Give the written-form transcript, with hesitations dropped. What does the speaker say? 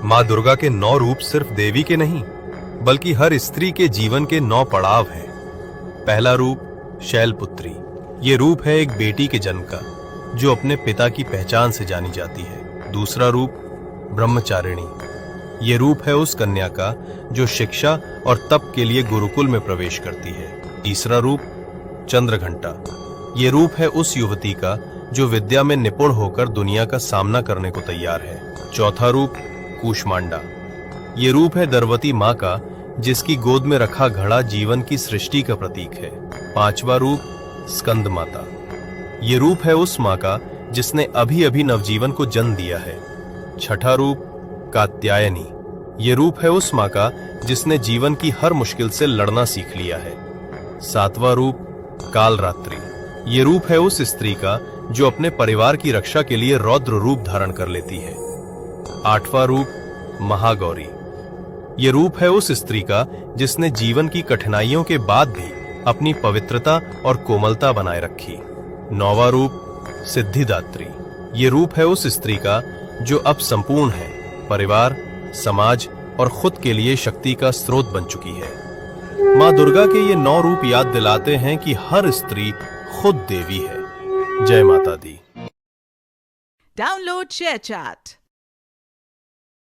माँ दुर्गा के 9 रूप सिर्फ देवी के नहीं, बल्कि हर स्त्री के जीवन के 9 पड़ाव हैं। पहला रूप शैलपुत्री। ये रूप है एक बेटी के जन्म का, जो अपने पिता की पहचान से जानी जाती है। दूसरा रूप ब्रह्मचारिणी। ये रूप है उस कन्या का जो शिक्षा और तप के लिए गुरुकुल में प्रवेश करती है। तीसरा रूप चंद्रघंटा। ये रूप है उस युवती का जो विद्या में निपुण होकर दुनिया का सामना करने को तैयार है। चौथा रूप कूष्मांडा। ये रूप है दर्वती माँ का, जिसकी गोद में रखा घड़ा जीवन की सृष्टि का प्रतीक है। पांचवा रूप स्कंद माता। ये रूप है उस माँ का जिसने अभी अभी नवजीवन को जन्म दिया है। छठा रूप कात्यायनी। ये रूप है उस माँ का जिसने जीवन की हर मुश्किल से लड़ना सीख लिया है। सातवां रूप कालरात्रि। ये रूप है उस स्त्री का जो अपने परिवार की रक्षा के लिए रौद्र रूप धारण कर लेती है। आठवां रूप महागौरी। ये रूप है उस स्त्री का जिसने जीवन की कठिनाइयों के बाद भी अपनी पवित्रता और कोमलता बनाए रखी। नौवां रूप सिद्धिदात्री। ये रूप है उस स्त्री का जो अब संपूर्ण है, परिवार, समाज और खुद के लिए शक्ति का स्रोत बन चुकी है। माँ दुर्गा के ये 9 रूप याद दिलाते हैं कि हर स्त्री खुद देवी है। जय माता दी। Download ShareChat.